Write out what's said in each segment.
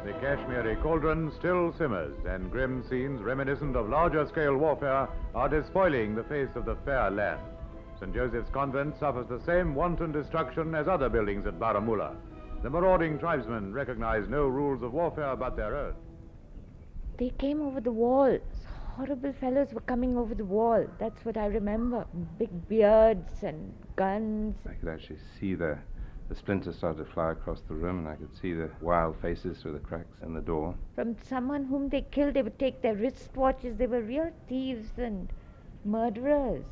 The Kashmiri cauldron still simmers, and grim scenes reminiscent of larger-scale warfare are despoiling the face of the fair land. St. Joseph's Convent suffers the same wanton destruction as other buildings at Baramulla. The marauding tribesmen recognize no rules of warfare but their own. They came over the wall. Horrible fellows were coming over the wall. That's what I remember. Big beards and guns. I could actually see the splinters started to fly across the room, and I could see the wild faces through the cracks in the door. From someone whom they killed, they would take their wristwatches. They were real thieves and murderers.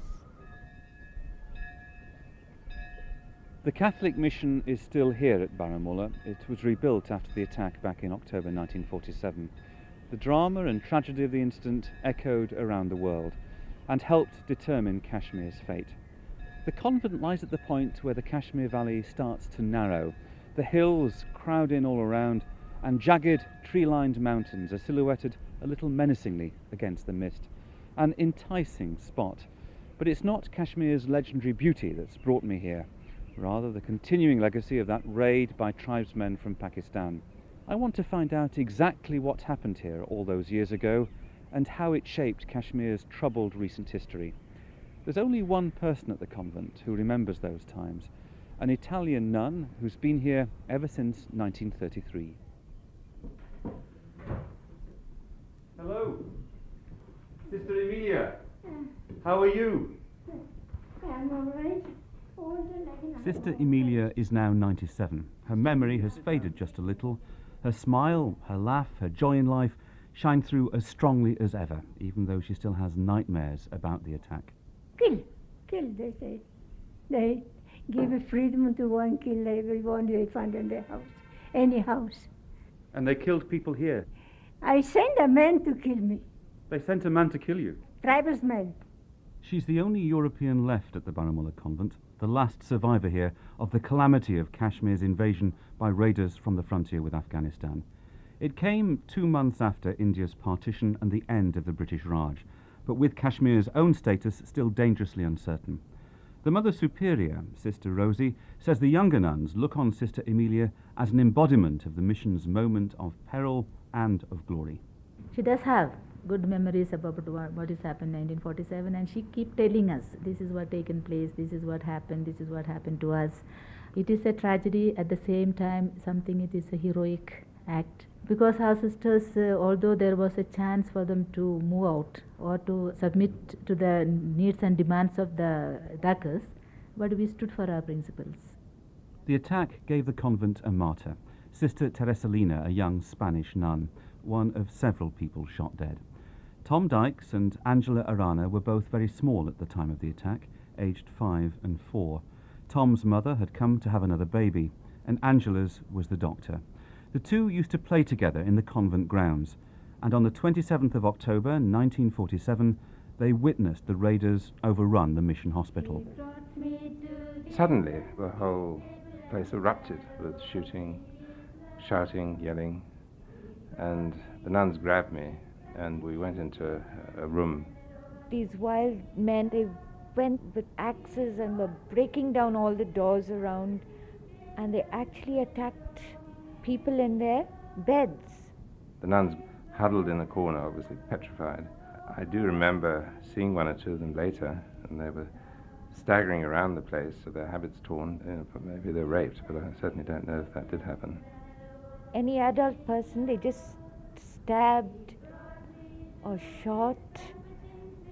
The Catholic mission is still here at Baramulla. It was rebuilt after the attack back in October 1947. The drama and tragedy of the incident echoed around the world and helped determine Kashmir's fate. The convent lies at the point where the Kashmir Valley starts to narrow. The hills crowd in all around, and jagged, tree-lined mountains are silhouetted a little menacingly against the mist. An enticing spot, but it's not Kashmir's legendary beauty that's brought me here, rather the continuing legacy of that raid by tribesmen from Pakistan. I want to find out exactly what happened here all those years ago and how it shaped Kashmir's troubled recent history. There's only one person at the convent who remembers those times, an Italian nun who's been here ever since 1933. Hello, Sister Emilia. How are you? I'm all right. Sister Emilia is now 97. Her memory has faded just a little. Her smile, her laugh, her joy in life shine through as strongly as ever, even though she still has nightmares about the attack. Kill, they say. They give a freedom to go and kill everyone they find in their house, any house. And they killed people here? I sent a man to kill me. They sent a man to kill you? Tribesmen. She's the only European left at the Baramulla convent, the last survivor here of the calamity of Kashmir's invasion by raiders from the frontier with Afghanistan. It came 2 months after India's partition and the end of the British Raj, but with Kashmir's own status still dangerously uncertain. The Mother Superior, Sister Rosie, says the younger nuns look on Sister Emilia as an embodiment of the mission's moment of peril and of glory. She does have good memories about what has happened in 1947, and she keep telling us, this is what taken place, this is what happened to us. It is a tragedy, at the same time something it is a heroic act. Because our sisters, although there was a chance for them to move out or to submit to the needs and demands of the attackers, but we stood for our principles. The attack gave the convent a martyr, Sister Teresalina, a young Spanish nun, one of several people shot dead. Tom Dykes and Angela Arana were both very small at the time of the attack, aged 5 and 4. Tom's mother had come to have another baby, and Angela's was the doctor. The two used to play together in the convent grounds, and on the 27th of October 1947, they witnessed the raiders overrun the mission hospital. Suddenly, the whole place erupted with shooting, shouting, yelling, and the nuns grabbed me, and we went into a room. These wild men, they went with axes and were breaking down all the doors around, and they actually attacked people in their beds. The nuns huddled in a corner, obviously petrified. I do remember seeing one or two of them later, and they were staggering around the place, so their habits torn. Maybe they were raped, but I certainly don't know if that did happen. Any adult person, they just stabbed or shot,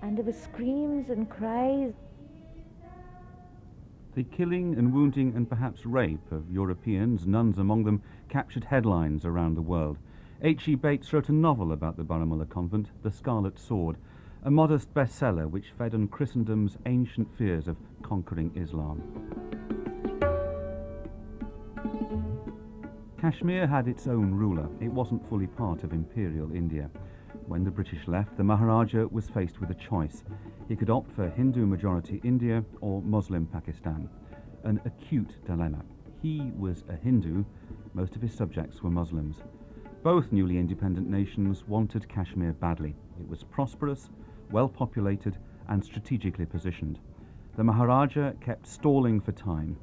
and there were screams and cries. The killing and wounding and perhaps rape of Europeans, nuns among them, captured headlines around the world. H.E. Bates wrote a novel about the Baramulla convent, The Scarlet Sword, a modest bestseller which fed on Christendom's ancient fears of conquering Islam. Kashmir had its own ruler. It wasn't fully part of imperial India. When the British left, the Maharaja was faced with a choice. He could opt for Hindu-majority India or Muslim Pakistan. An acute dilemma. He was a Hindu, most of his subjects were Muslims. Both newly independent nations wanted Kashmir badly. It was prosperous, well-populated and strategically positioned. The Maharaja kept stalling for time.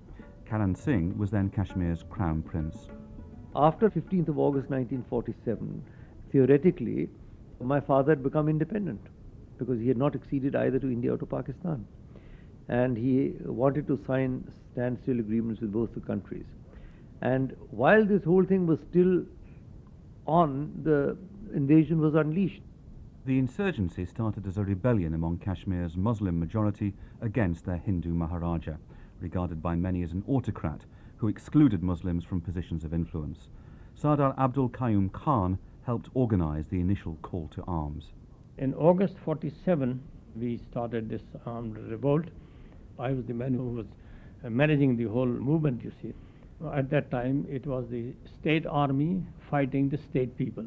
Karan Singh was then Kashmir's crown prince. After 15th of August 1947, theoretically, my father had become independent because he had not acceded either to India or to Pakistan. And he wanted to sign standstill agreements with both the countries. And while this whole thing was still on, the invasion was unleashed. The insurgency started as a rebellion among Kashmir's Muslim majority against their Hindu Maharaja, regarded by many as an autocrat who excluded Muslims from positions of influence. Sardar Abdul Qayyum Khan helped organize the initial call to arms. In August 47, we started this armed revolt. I was the man who was managing the whole movement, you see. At that time, it was the state army fighting the state people.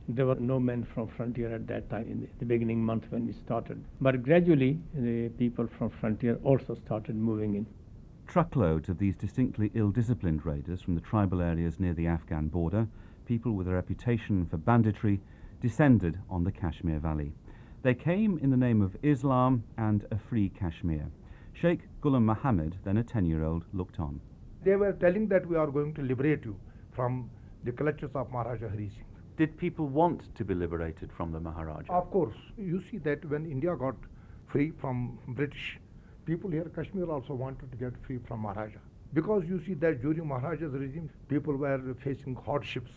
There were no men from frontier at that time in the beginning month when we started. But gradually, the people from frontier also started moving in. Truckloads of these distinctly ill-disciplined raiders from the tribal areas near the Afghan border, people with a reputation for banditry, descended on the Kashmir Valley. They came in the name of Islam and a free Kashmir. Sheikh Ghulam Muhammad, then a 10-year-old, looked on. They were telling that we are going to liberate you from the clutches of Maharaja Hari Singh. Did people want to be liberated from the Maharaja? Of course. You see that when India got free from British, people here in Kashmir also wanted to get free from Maharaja. Because you see that during Maharaja's regime, people were facing hardships.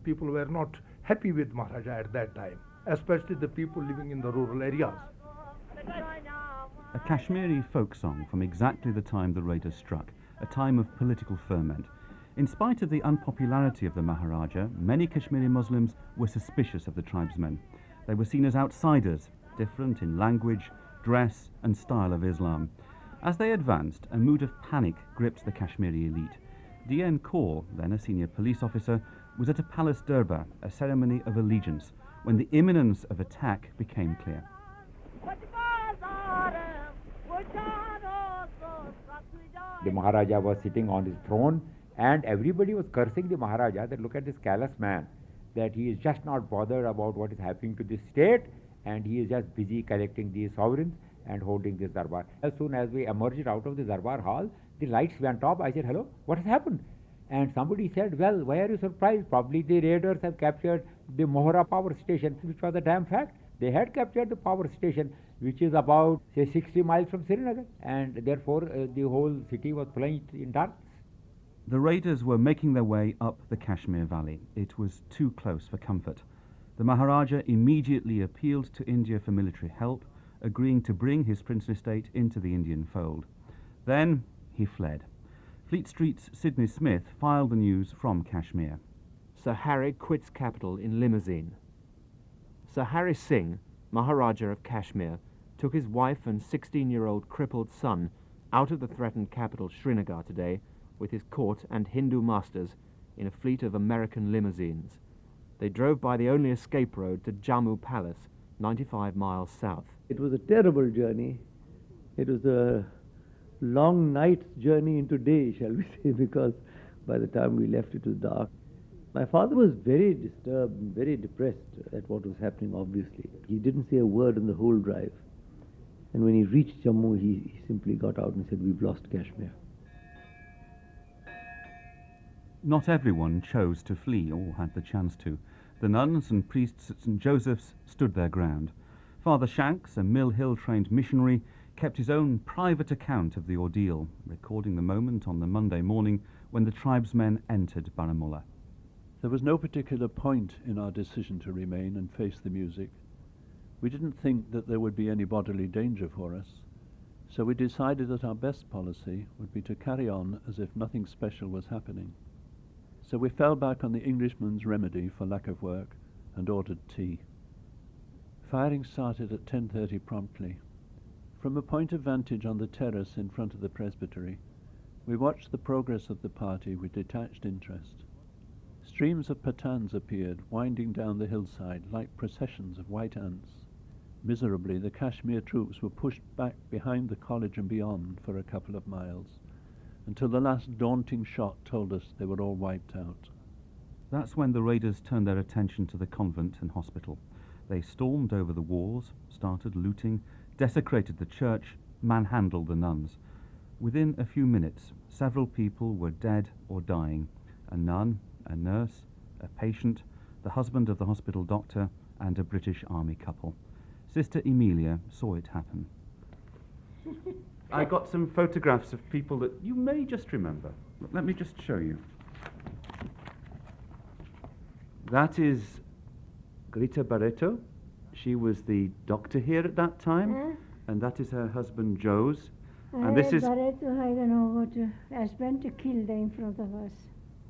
People were not happy with Maharaja at that time, especially the people living in the rural areas. A Kashmiri folk song from exactly the time the raiders struck, a time of political ferment. In spite of the unpopularity of the Maharaja, many Kashmiri Muslims were suspicious of the tribesmen. They were seen as outsiders, different in language, dress and style of Islam. As they advanced, a mood of panic gripped the Kashmiri elite. D.N. Kaur, then a senior police officer, was at a palace durbar, a ceremony of allegiance, when the imminence of attack became clear. The Maharaja was sitting on his throne and everybody was cursing the Maharaja that look at this callous man, that he is just not bothered about what is happening to this state and he is just busy collecting these sovereigns and holding this darbar. As soon as we emerged out of the darbar hall, the lights went off. I said, hello, what has happened? And somebody said, well, why are you surprised? Probably the raiders have captured the Mohra power station, which was a damn fact. They had captured the power station, which is about, say, 60 miles from Srinagar. And therefore, the whole city was plunged in darkness. The raiders were making their way up the Kashmir Valley. It was too close for comfort. The Maharaja immediately appealed to India for military help, agreeing to bring his princely state into the Indian fold. Then he fled. Fleet Street's Sidney Smith filed the news from Kashmir. Sir Harry quits capital in limousine. Sir Harry Singh, Maharaja of Kashmir, took his wife and 16-year-old crippled son out of the threatened capital Srinagar today with his court and Hindu masters in a fleet of American limousines. They drove by the only escape road to Jammu Palace, 95 miles south. It was a terrible journey. It was a long night's journey into day, shall we say, because by the time we left it was dark. My father was very disturbed and very depressed at what was happening, obviously. He didn't say a word on the whole drive. And when he reached Jammu, he simply got out and said, we've lost Kashmir. Not everyone chose to flee or had the chance to. The nuns and priests at St. Joseph's stood their ground. Father Shanks, a Mill Hill-trained missionary, kept his own private account of the ordeal, recording the moment on the Monday morning when the tribesmen entered Baramulla. There was no particular point in our decision to remain and face the music. We didn't think that there would be any bodily danger for us, so we decided that our best policy would be to carry on as if nothing special was happening. So we fell back on the Englishman's remedy for lack of work and ordered tea. Firing started at 10:30 promptly. From a point of vantage on the terrace in front of the presbytery, we watched the progress of the party with detached interest. Streams of Pathans appeared, winding down the hillside like processions of white ants. Miserably, the Kashmir troops were pushed back behind the college and beyond for a couple of miles, until the last daunting shot told us they were all wiped out. That's when the raiders turned their attention to the convent and hospital. They stormed over the walls, started looting, desecrated the church, manhandled the nuns. Within a few minutes, several people were dead or dying. A nun, a nurse, a patient, the husband of the hospital doctor, and a British Army couple. Sister Emilia saw it happen. I got some photographs of people that you may just remember. Let me just show you. That is Greta Barreto. She was the doctor here at that time, and that is her husband Joe's. And this is... Barreto, I don't know what husband killed in front of us.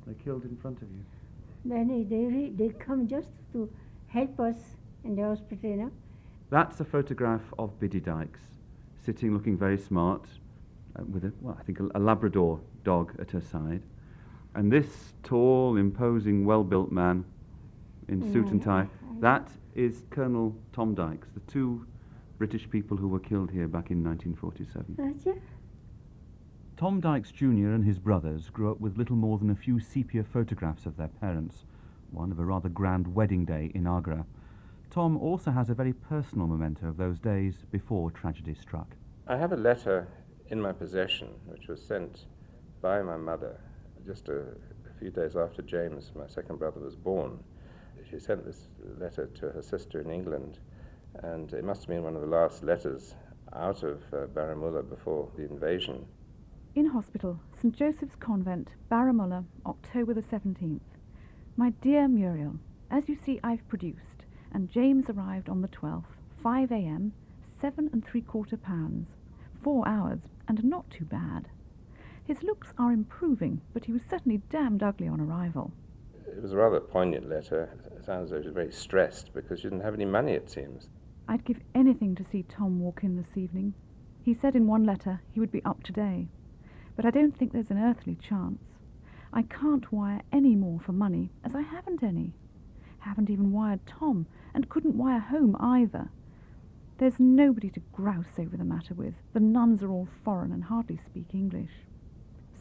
They killed in front of you? Then they come just to help us in the hospital, you know. That's a photograph of Biddy Dykes, sitting looking very smart, with a Labrador dog at her side. And this tall, imposing, well-built man in suit and tie, that is Colonel Tom Dykes, the two British people who were killed here back in 1947. Tom Dykes Jr. and his brothers grew up with little more than a few sepia photographs of their parents, one of a rather grand wedding day in Agra. Tom also has a very personal memento of those days before tragedy struck. I have a letter in my possession which was sent by my mother just a few days after James, my second brother, was born. She sent this letter to her sister in England, and it must have been one of the last letters out of Baramulla before the invasion. In hospital, St. Joseph's Convent, Baramulla, October the 17th. My dear Muriel, as you see, I've produced, and James arrived on the 12th, 5 a.m., 7 3/4 pounds, 4 hours, and not too bad. His looks are improving, but he was certainly damned ugly on arrival. It was a rather poignant letter. It sounds as though she was very stressed because she didn't have any money, it seems. I'd give anything to see Tom walk in this evening. He said in one letter he would be up today, but I don't think there's an earthly chance. I can't wire any more for money, as I haven't any. Haven't even wired Tom, and couldn't wire home either. There's nobody to grouse over the matter with. The nuns are all foreign and hardly speak English.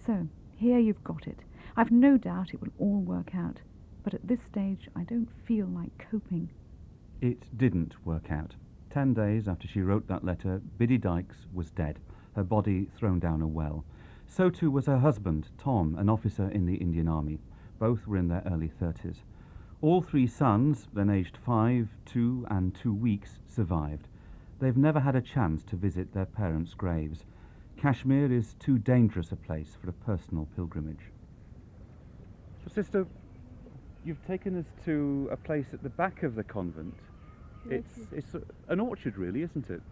So, here you've got it. I've no doubt it will all work out, but at this stage I don't feel like coping. It didn't work out. 10 days after she wrote that letter, Biddy Dykes was dead, her body thrown down a well. So too was her husband, Tom, an officer in the Indian Army. Both were in their early 30s. All three sons, then aged 5, 2 and 2 weeks, survived. They've never had a chance to visit their parents' graves. Kashmir is too dangerous a place for a personal pilgrimage. So, Sister, you've taken us to a place at the back of the convent. Yes, It's an orchard, really, isn't it?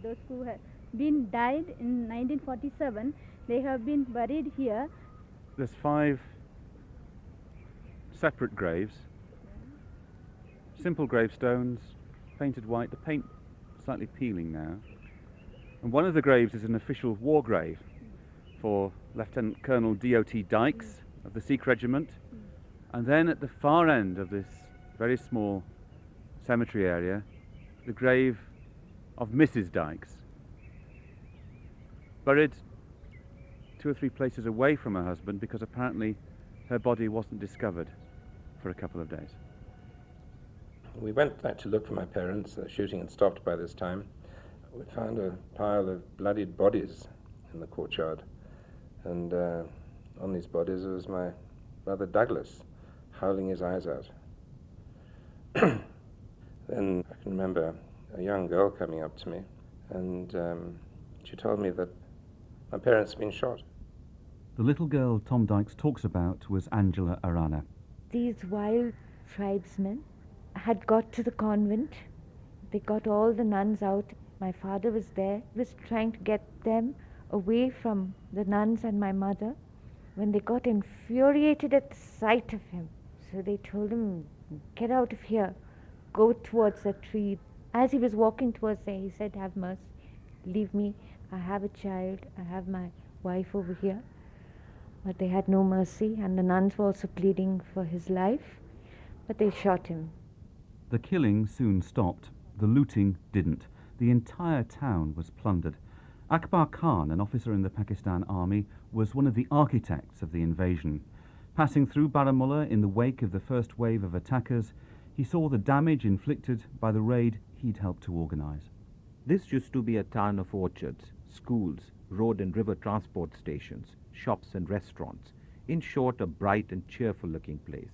Those who have been died in 1947, they have been buried here. There's 5 separate graves. Simple gravestones, painted white. The paint slightly peeling now. And one of the graves is an official war grave for Lieutenant Colonel D.O.T. Dykes of the Sikh Regiment. And then at the far end of this very small cemetery area, the grave of Mrs. Dykes, buried 2 or 3 places away from her husband because apparently her body wasn't discovered for a couple of days. We went back to look for my parents. Shooting had stopped by this time. We found a pile of bloodied bodies in the courtyard, and on these bodies was my brother Douglas, howling his eyes out. Then I can remember a young girl coming up to me, and she told me that my parents had been shot. The little girl Tom Dykes talks about was Angela Arana. These wild tribesmen had got to the convent. They got all the nuns out. My father was there, was trying to get them away from the nuns and my mother, when they got infuriated at the sight of him. So they told him, "Get out of here, go towards the tree." As he was walking towards there, he said, "Have mercy, leave me, I have a child, I have my wife over here." But they had no mercy, and the nuns were also pleading for his life, but they shot him. The killing soon stopped. The looting didn't. The entire town was plundered. Akbar Khan, an officer in the Pakistan Army, was one of the architects of the invasion. Passing through Baramulla in the wake of the first wave of attackers, he saw the damage inflicted by the raid he'd helped to organize. This used to be a town of orchards, schools, road and river transport stations, shops and restaurants. In short, a bright and cheerful-looking place.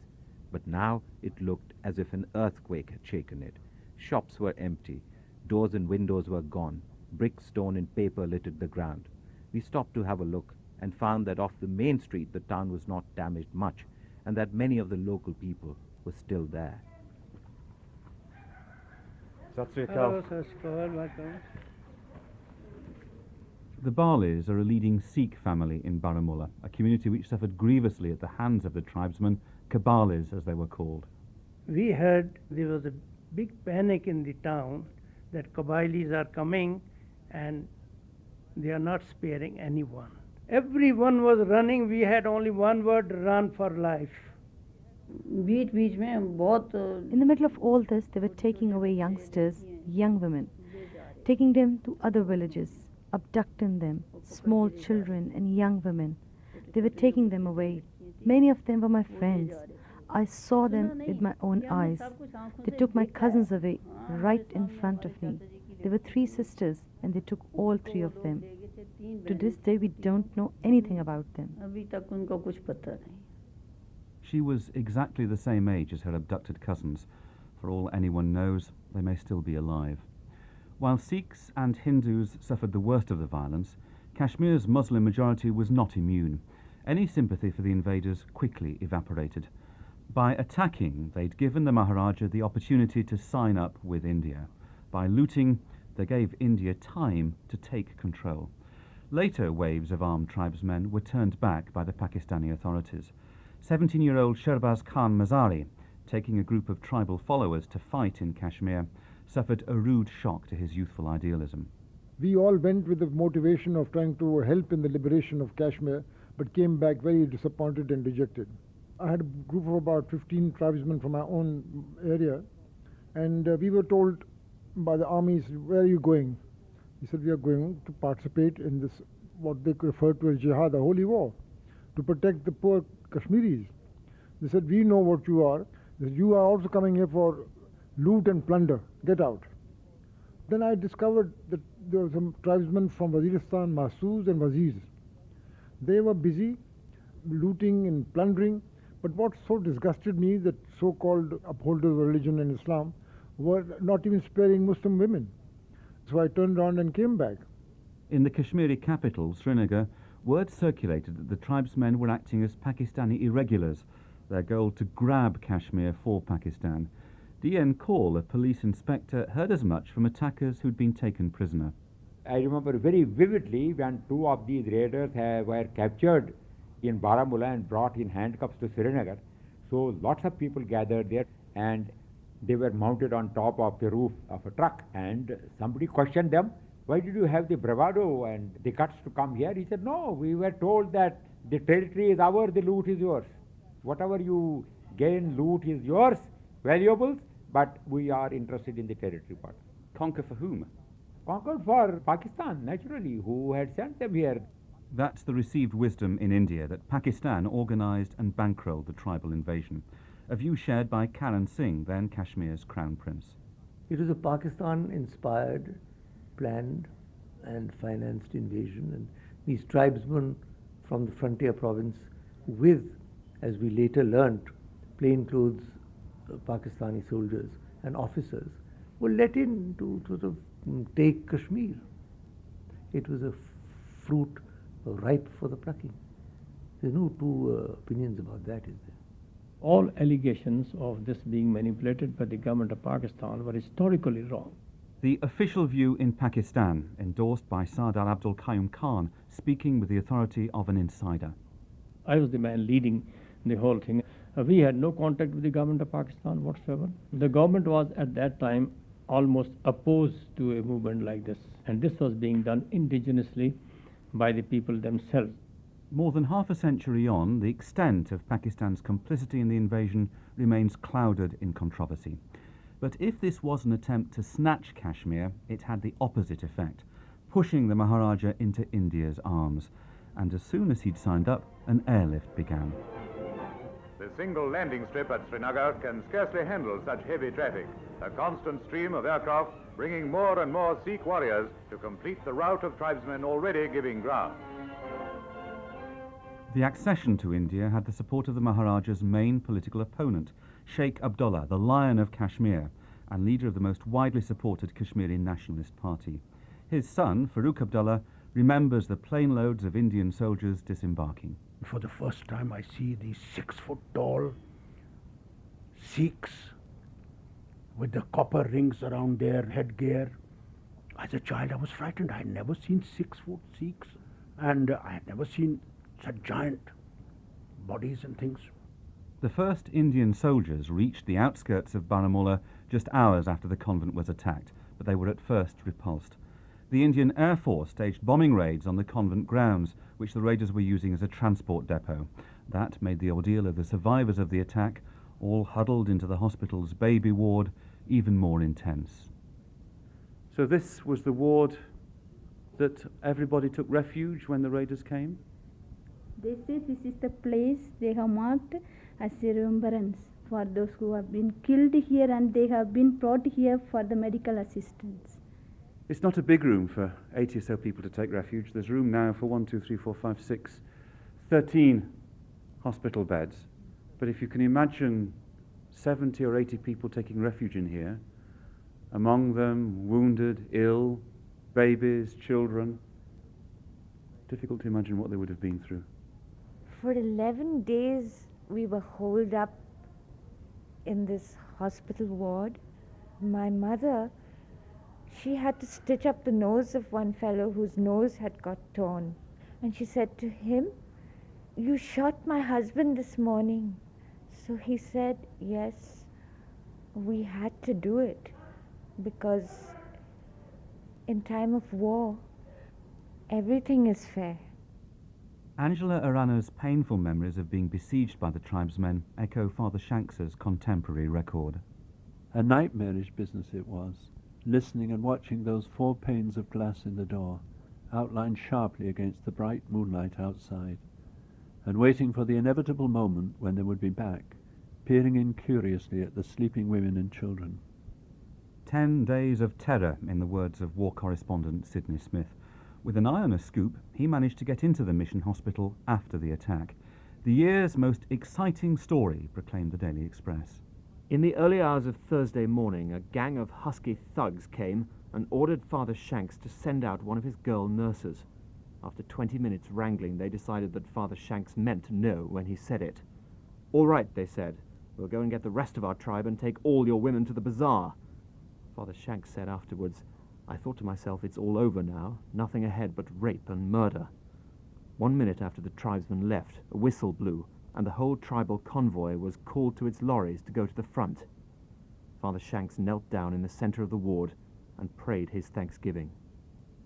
But now it looked as if an earthquake had shaken it. Shops were empty. Doors and windows were gone. Brick, stone, and paper littered the ground. We stopped to have a look and found that off the main street the town was not damaged much, and that many of the local people were still there. Hello, Sir Scroll, welcome. The Barleys are a leading Sikh family in Baramulla, a community which suffered grievously at the hands of the tribesmen, Kabalis as they were called. We heard there was a big panic in the town that Kabylis are coming and they are not sparing anyone. Everyone was running. We had only one word: run for life. In the middle of all this, they were taking away youngsters, young women, taking them to other villages, abducting them, small children and young women. They were taking them away. Many of them were my friends. I saw them with my own eyes. They took my cousins away right in front of me. There were 3 sisters and they took all 3 of them. To this day, we don't know anything about them. She was exactly the same age as her abducted cousins. For all anyone knows, they may still be alive. While Sikhs and Hindus suffered the worst of the violence, Kashmir's Muslim majority was not immune. Any sympathy for the invaders quickly evaporated. By attacking, they'd given the Maharaja the opportunity to sign up with India. By looting, they gave India time to take control. Later waves of armed tribesmen were turned back by the Pakistani authorities. 17-year-old Sherbaz Khan Mazari, taking a group of tribal followers to fight in Kashmir, suffered a rude shock to his youthful idealism. We all went with the motivation of trying to help in the liberation of Kashmir, but came back very disappointed and dejected. I had a group of about 15 tribesmen from my own area, and we were told by the armies, "Where are you going?" He said, "We are going to participate in this, what they referred to as jihad, a holy war, to protect the poor Kashmiris." They said, "We know what you are. You are also coming here for loot and plunder. Get out." Then I discovered that there were some tribesmen from Waziristan, Mahsoos and Wazirs. They were busy looting and plundering, but what so disgusted me that so-called upholders of religion in Islam were not even sparing Muslim women. So I turned around and came back. In the Kashmiri capital, Srinagar, word circulated that the tribesmen were acting as Pakistani irregulars, their goal to grab Kashmir for Pakistan. D.N. Kaul, a police inspector, heard as much from attackers who'd been taken prisoner. I remember very vividly when 2 of these raiders were captured in Baramulla and brought in handcuffs to Srinagar. So lots of people gathered there and they were mounted on top of the roof of a truck, and somebody questioned them, "Why did you have the bravado and the guts to come here?" He said, "No, we were told that the territory is ours, the loot is yours. Whatever you gain, loot is yours, valuables, but we are interested in the territory part." Conquer for whom? Conquered for Pakistan, naturally, who had sent them here. That's the received wisdom in India that Pakistan organised and bankrolled the tribal invasion, a view shared by Karan Singh, then Kashmir's crown prince. It was a Pakistan-inspired, planned and financed invasion, and these tribesmen from the frontier province with, as we later learnt, plainclothes Pakistani soldiers and officers were let in to sort of take Kashmir. It was a fruit ripe for the plucking. There's no two opinions about that, is there? All allegations of this being manipulated by the government of Pakistan were historically wrong. The official view in Pakistan, endorsed by Sardar Abdul Qayyum Khan, speaking with the authority of an insider. I was the man leading the whole thing. We had no contact with the government of Pakistan whatsoever. The government was at that time almost opposed to a movement like this, and this was being done indigenously by the people themselves. More than half a century on, the extent of Pakistan's complicity in the invasion remains clouded in controversy. But if this was an attempt to snatch Kashmir, it had the opposite effect, pushing the Maharaja into India's arms. And as soon as he'd signed up, an airlift began. The single landing strip at Srinagar can scarcely handle such heavy traffic. A constant stream of aircraft bringing more and more Sikh warriors to complete the rout of tribesmen already giving ground. The accession to India had the support of the Maharaja's main political opponent, Sheikh Abdullah, the Lion of Kashmir, and leader of the most widely supported Kashmiri nationalist party. His son, Farooq Abdullah, remembers the plane loads of Indian soldiers disembarking. For the first time I see these 6-foot-tall Sikhs with the copper rings around their headgear. As a child I was frightened. I had never seen 6-foot Sikhs, and I had never seen such giant bodies and things. The first Indian soldiers reached the outskirts of Baramulla just hours after the convent was attacked, but they were at first repulsed. The Indian Air Force staged bombing raids on the convent grounds, which the raiders were using as a transport depot. That made the ordeal of the survivors of the attack, all huddled into the hospital's baby ward, even more intense. So this was the ward that everybody took refuge when the raiders came? They say this is the place they have marked as a remembrance for those who have been killed here, and they have been brought here for the medical assistance. It's not a big room for 80 or so people to take refuge. There's room now for 13 hospital beds. But if you can imagine 70 or 80 people taking refuge in here, among them wounded, ill, babies, children, difficult to imagine what they would have been through. For 11 days we were holed up in this hospital ward. My mother, she had to stitch up the nose of one fellow whose nose had got torn. And she said to him, "You shot my husband this morning." So he said, "Yes, we had to do it because in time of war, everything is fair." Angela Arana's painful memories of being besieged by the tribesmen echo Father Shanks's contemporary record. A nightmarish business it was, listening and watching those 4 panes of glass in the door, outlined sharply against the bright moonlight outside, and waiting for the inevitable moment when they would be back, peering in curiously at the sleeping women and children. 10 days of terror, in the words of war correspondent Sidney Smith. With an eye on a scoop, he managed to get into the mission hospital after the attack. The year's most exciting story, proclaimed the Daily Express. In the early hours of Thursday morning, a gang of husky thugs came and ordered Father Shanks to send out one of his girl nurses. After 20 minutes wrangling, they decided that Father Shanks meant no when he said it. "All right," they said, "we'll go and get the rest of our tribe and take all your women to the bazaar." Father Shanks said afterwards, "I thought to myself, it's all over now, nothing ahead but rape and murder." 1 minute after the tribesmen left, a whistle blew, and the whole tribal convoy was called to its lorries to go to the front. Father Shanks knelt down in the center of the ward and prayed his thanksgiving.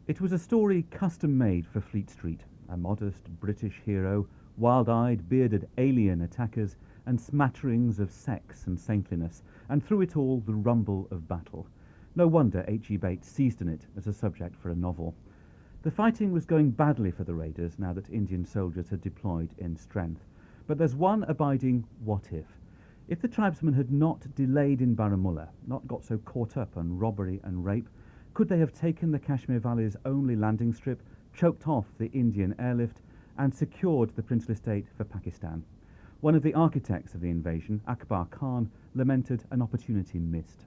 It was a story custom-made for Fleet Street, a modest British hero, wild-eyed, bearded alien attackers, and smatterings of sex and saintliness, and through it all the rumble of battle. No wonder H.E. Bates seized on it as a subject for a novel. The fighting was going badly for the raiders now that Indian soldiers had deployed in strength. But there's one abiding what-if. If the tribesmen had not delayed in Baramulla, not got so caught up on robbery and rape, could they have taken the Kashmir Valley's only landing strip, choked off the Indian airlift, and secured the princely state for Pakistan? One of the architects of the invasion, Akbar Khan, lamented an opportunity missed.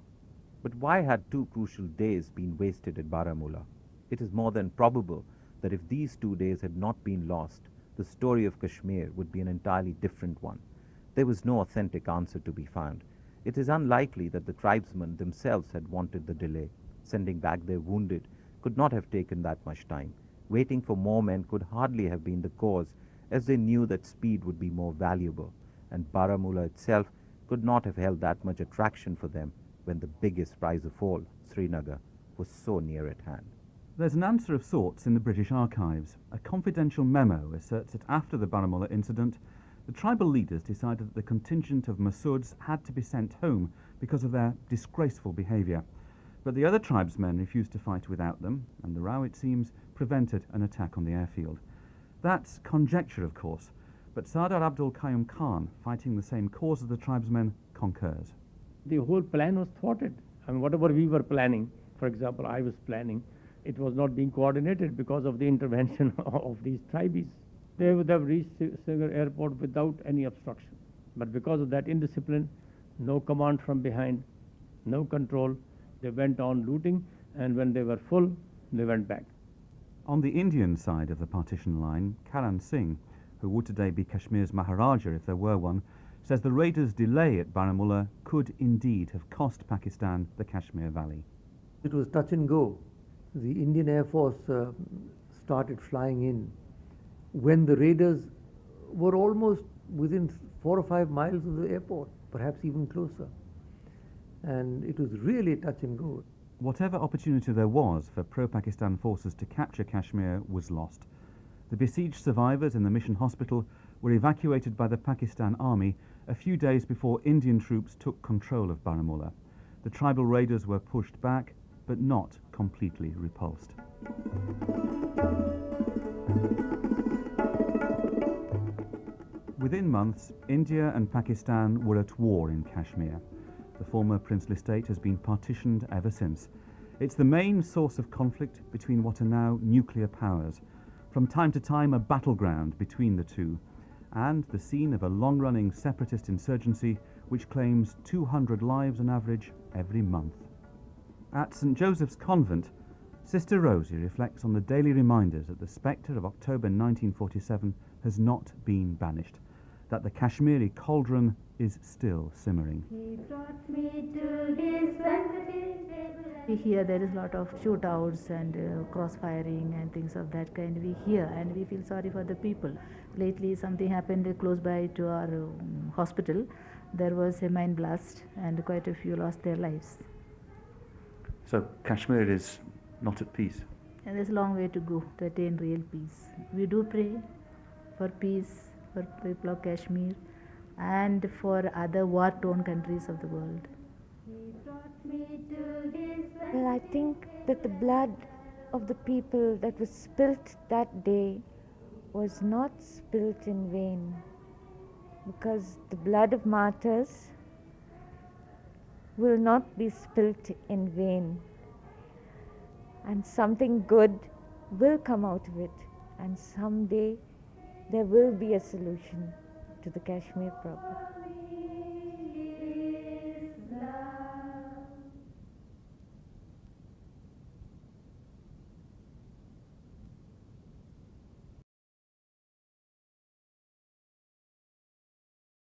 But why had 2 crucial days been wasted at Baramulla? It is more than probable that if these 2 days had not been lost, the story of Kashmir would be an entirely different one. There was no authentic answer to be found. It is unlikely that the tribesmen themselves had wanted the delay. Sending back their wounded could not have taken that much time. Waiting for more men could hardly have been the cause, as they knew that speed would be more valuable, and Baramulla itself could not have held that much attraction for them when the biggest prize of all, Srinagar, was so near at hand. There's an answer of sorts in the British archives. A confidential memo asserts that after the Baramulla incident, the tribal leaders decided that the contingent of Masouds had to be sent home because of their disgraceful behaviour. But the other tribesmen refused to fight without them, and the row, it seems, prevented an attack on the airfield. That's conjecture, of course, But Sardar Abdul Qayyum Khan, fighting the same cause as the tribesmen, concurs. The whole plan was thwarted. I mean, whatever we were planning, for example, I was planning, it was not being coordinated because of the intervention of these tribes. They would have reached Srinagar airport without any obstruction. But because of that indiscipline, no command from behind, no control, they went on looting, and when they were full, they went back. On the Indian side of the partition line, Karan Singh, who would today be Kashmir's Maharaja if there were one, says the raiders' delay at Baramulla could indeed have cost Pakistan the Kashmir Valley. It was touch and go. The Indian Air Force started flying in when the raiders were almost within 4 or 5 miles of the airport, perhaps even closer. And it was really touch and go. Whatever opportunity there was for pro-Pakistan forces to capture Kashmir was lost. The besieged survivors in the mission hospital were evacuated by the Pakistan army a few days before Indian troops took control of Baramulla. The tribal raiders were pushed back, but not completely repulsed. Within months, India and Pakistan were at war in Kashmir. The former princely state has been partitioned ever since. It's the main source of conflict between what are now nuclear powers, from time to time a battleground between the two, and the scene of a long-running separatist insurgency which claims 200 lives on average every month. At St. Joseph's Convent, Sister Rosie reflects on the daily reminders that the spectre of October 1947 has not been banished, that the Kashmiri cauldron is still simmering. He brought me to his banqueting table. We hear there is a lot of shootouts and crossfiring and things of that kind. We hear and we feel sorry for the people. Lately something happened close by to our hospital. There was a mine blast and quite a few lost their lives. So Kashmir is not at peace? And there's a long way to go to attain real peace. We do pray for peace for people of Kashmir and for other war-torn countries of the world. Well, I think that the blood of the people that was spilt that day was not spilt in vain, because the blood of martyrs will not be spilt in vain, and something good will come out of it, and someday there will be a solution to the Kashmir problem.